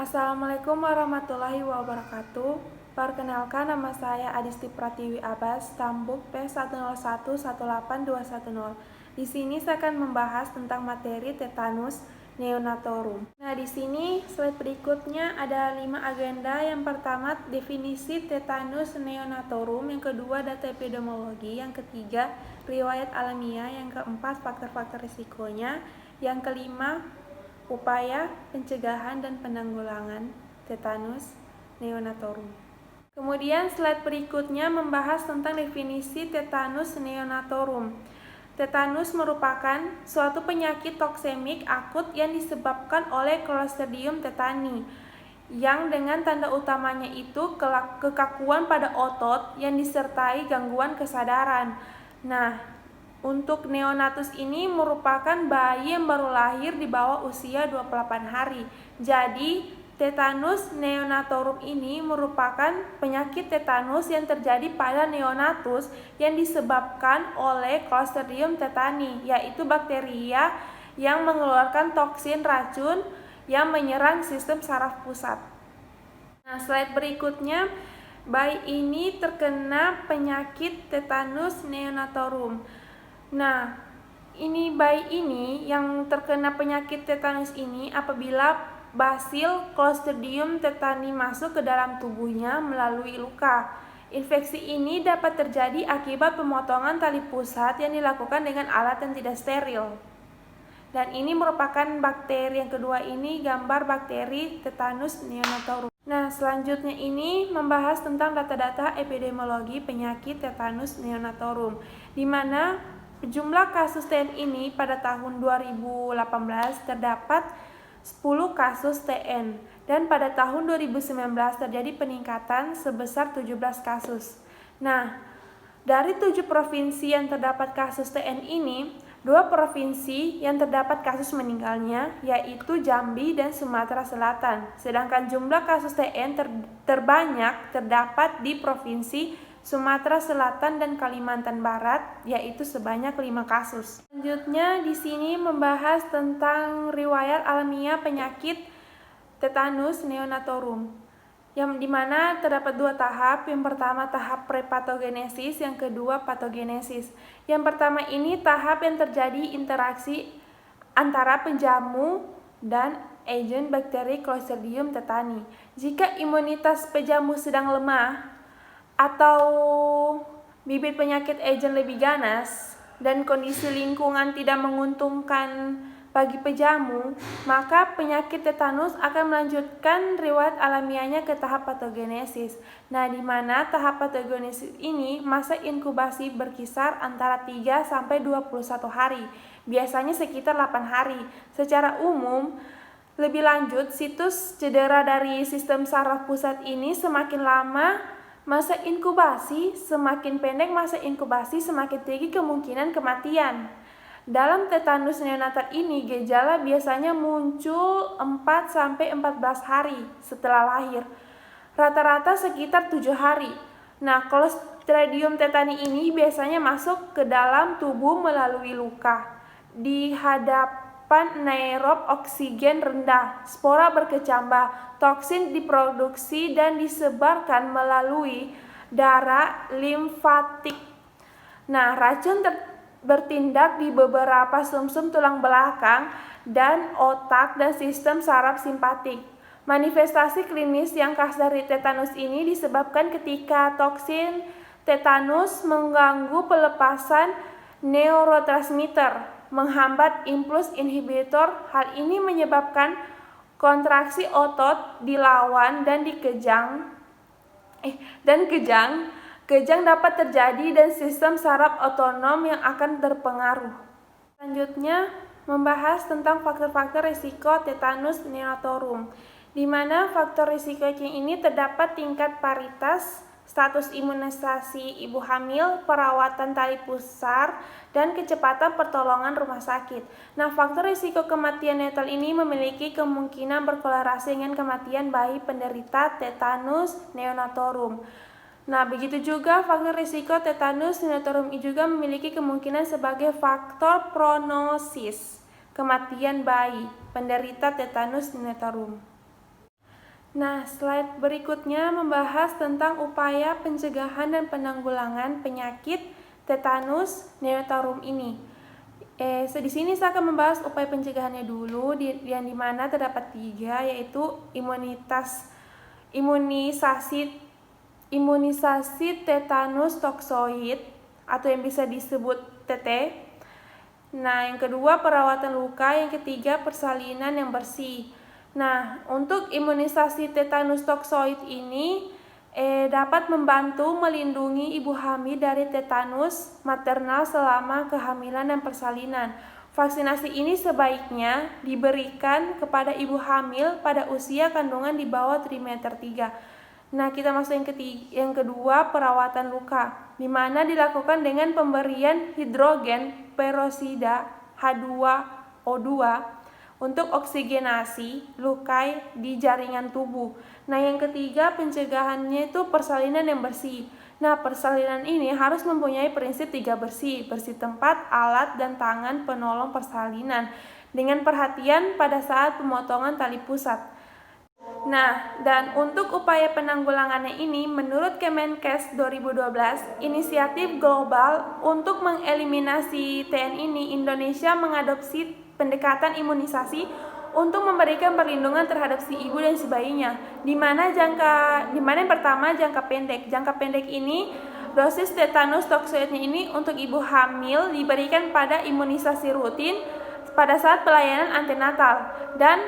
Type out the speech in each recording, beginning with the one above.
Assalamualaikum warahmatullahi wabarakatuh. Perkenalkan, nama saya Adisti Pratiwi Abbas, Tambuk P10118210. Di sini saya akan membahas tentang materi tetanus neonatorum. Nah, di sini slide berikutnya ada 5 agenda. Yang pertama, definisi tetanus neonatorum. Yang kedua, data epidemiologi. Yang ketiga, riwayat alamiah. Yang keempat, faktor-faktor risikonya. Yang kelima, upaya pencegahan dan penanggulangan tetanus neonatorum. Kemudian slide berikutnya membahas tentang definisi tetanus neonatorum. Tetanus merupakan suatu penyakit toksemik akut yang disebabkan oleh Clostridium tetani, yang dengan tanda utamanya itu kekakuan pada otot yang disertai gangguan kesadaran. Nah, untuk neonatus ini merupakan bayi yang baru lahir di bawah usia 28 hari. Jadi, tetanus neonatorum ini merupakan penyakit tetanus yang terjadi pada neonatus yang disebabkan oleh Clostridium tetani, yaitu bakteria yang mengeluarkan toksin racun yang menyerang sistem saraf pusat. Nah, slide berikutnya, bayi ini terkena penyakit tetanus neonatorum. Nah, bayi ini yang terkena penyakit tetanus ini apabila basil Clostridium tetani masuk ke dalam tubuhnya melalui luka. Infeksi ini dapat terjadi akibat pemotongan tali pusat yang dilakukan dengan alat yang tidak steril. Dan ini merupakan bakteri yang kedua, ini gambar bakteri tetanus neonatorum. Nah, selanjutnya ini membahas tentang data-data epidemiologi penyakit tetanus neonatorum, di mana jumlah kasus TN ini pada tahun 2018 terdapat 10 kasus TN, dan pada tahun 2019 terjadi peningkatan sebesar 17 kasus. Nah, dari 7 provinsi yang terdapat kasus TN ini, 2 provinsi yang terdapat kasus meninggalnya, yaitu Jambi dan Sumatera Selatan. Sedangkan jumlah kasus TN terbanyak terdapat di Provinsi Sumatera Selatan dan Kalimantan Barat, yaitu sebanyak 5 kasus. Selanjutnya di sini membahas tentang riwayat alamiah penyakit tetanus neonatorum, yang dimana terdapat 2 tahap. Yang pertama tahap prepatogenesis, yang kedua patogenesis. Yang pertama ini tahap yang terjadi interaksi antara penjamu dan agen bakteri Clostridium tetani. Jika imunitas penjamu sedang lemah atau bibit penyakit agen lebih ganas dan kondisi lingkungan tidak menguntungkan bagi penjamu, maka penyakit tetanus akan melanjutkan riwayat alamiahnya ke tahap patogenesis. Nah, di mana tahap patogenesis ini masa inkubasi berkisar antara 3 sampai 21 hari, biasanya sekitar 8 hari. Secara umum, lebih lanjut, situs cedera dari sistem saraf pusat ini semakin lama masa inkubasi, semakin pendek masa inkubasi, semakin tinggi kemungkinan kematian. Dalam tetanus neonatal ini, gejala biasanya muncul 4 sampai 14 hari setelah lahir. Rata-rata sekitar 7 hari. Nah, Clostridium tetani ini biasanya masuk ke dalam tubuh melalui luka. Di hadapan anaerob oksigen rendah, spora berkecambah, toksin diproduksi dan disebarkan melalui darah limfatik. Nah, racun bertindak di beberapa sumsum tulang belakang dan otak dan sistem saraf simpatik. Manifestasi klinis yang khas dari tetanus ini disebabkan ketika toksin tetanus mengganggu pelepasan neurotransmitter, menghambat impuls inhibitor. Hal ini menyebabkan kontraksi otot dilawan dan kejang. Kejang dapat terjadi dan sistem saraf otonom yang akan terpengaruh. Selanjutnya membahas tentang faktor-faktor risiko tetanus neonatorum, di mana faktor risikonya ini terdapat tingkat paritas, status imunisasi ibu hamil, perawatan tali pusar, dan kecepatan pertolongan rumah sakit. Nah, faktor risiko kematian neonatal ini memiliki kemungkinan berkorelasi dengan kematian bayi penderita tetanus neonatorum. Nah, begitu juga faktor risiko tetanus neonatorum juga memiliki kemungkinan sebagai faktor prognosis kematian bayi penderita tetanus neonatorum. Nah, slide berikutnya membahas tentang upaya pencegahan dan penanggulangan penyakit tetanus neonatorium ini. Di sini saya akan membahas upaya pencegahannya dulu, yang dimana terdapat 3, yaitu imunisasi tetanus toksoid atau yang bisa disebut TT. Nah, yang kedua perawatan luka, yang ketiga persalinan yang bersih. Nah, untuk imunisasi tetanus toksoid ini dapat membantu melindungi ibu hamil dari tetanus maternal selama kehamilan dan persalinan. Vaksinasi ini sebaiknya diberikan kepada ibu hamil pada usia kandungan di bawah trimester 3. Nah, kita masuk yang kedua, perawatan luka, di mana dilakukan dengan pemberian hidrogen peroksida H2O2 untuk oksigenasi luka di jaringan tubuh. Nah, yang ketiga pencegahannya itu persalinan yang bersih. Nah, persalinan ini harus mempunyai prinsip 3 bersih: bersih tempat, alat, dan tangan penolong persalinan, dengan perhatian pada saat pemotongan tali pusat. Nah, dan untuk upaya penanggulangannya ini, menurut Kemenkes 2012, inisiatif global untuk mengeliminasi TN ini, Indonesia mengadopsi pendekatan imunisasi untuk memberikan perlindungan terhadap si ibu dan si bayinya. Di mana yang pertama jangka pendek. Jangka pendek ini, dosis tetanus toksoidnya ini untuk ibu hamil diberikan pada imunisasi rutin pada saat pelayanan antenatal, dan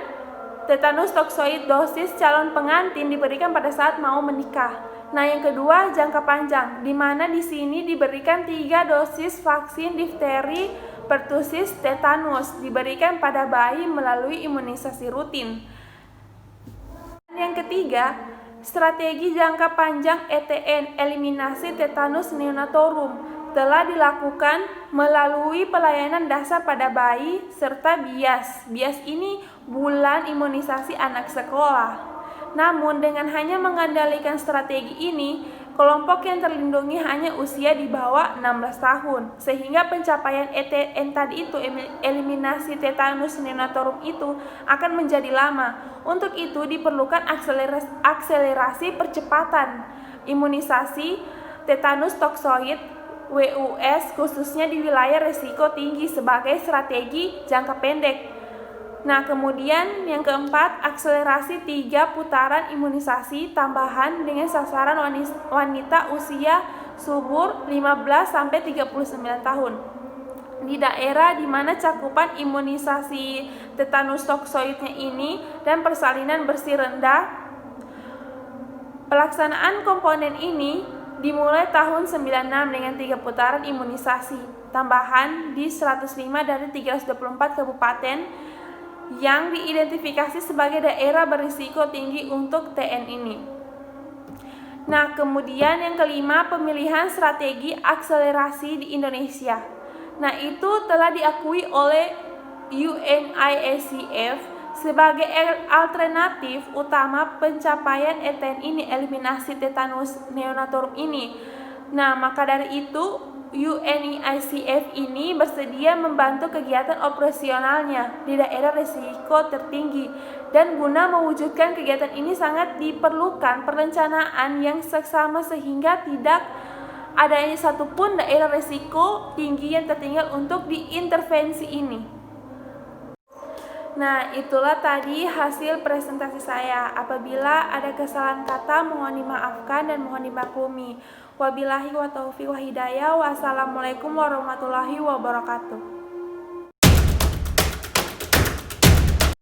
tetanus toksoid dosis calon pengantin diberikan pada saat mau menikah. Nah, yang kedua jangka panjang, di mana di sini diberikan 3 dosis vaksin difteri, pertusis, tetanus diberikan pada bayi melalui imunisasi rutin. Yang ketiga, strategi jangka panjang ETN, eliminasi tetanus neonatorium, telah dilakukan melalui pelayanan dasar pada bayi serta BIAS. BIAS ini bulan imunisasi anak sekolah. Namun dengan hanya mengandalkan strategi ini, kelompok yang terlindungi hanya usia di bawah 16 tahun, sehingga pencapaian ETN tadi itu, eliminasi tetanus neonatorium itu, akan menjadi lama. Untuk itu diperlukan akselerasi percepatan imunisasi tetanus toksoid WUS, khususnya di wilayah risiko tinggi, sebagai strategi jangka pendek. Nah, kemudian yang keempat, akselerasi 3 putaran imunisasi tambahan dengan sasaran wanita usia subur 15-39 tahun. Di daerah di mana cakupan imunisasi tetanus toksoidnya ini dan persalinan bersih rendah. Pelaksanaan komponen ini dimulai tahun 96 dengan 3 putaran imunisasi tambahan di 105 dari 324 kabupaten yang diidentifikasi sebagai daerah berisiko tinggi untuk TN ini. Nah, kemudian yang kelima, pemilihan strategi akselerasi di Indonesia. Nah, itu telah diakui oleh UNICEF sebagai alternatif utama pencapaian ETN ini, eliminasi tetanus neonatorium ini. Nah, maka dari itu UNICEF ini bersedia membantu kegiatan operasionalnya di daerah risiko tertinggi, dan guna mewujudkan kegiatan ini sangat diperlukan perencanaan yang seksama sehingga tidak adanya satupun daerah risiko tinggi yang tertinggal untuk diintervensi ini. Nah, itulah tadi hasil presentasi saya. Apabila ada kesalahan kata, mohon dimaafkan dan mohon dimaklumi. Wabillahi wa taufiq wa hidayah. Wassalamualaikum warahmatullahi wabarakatuh.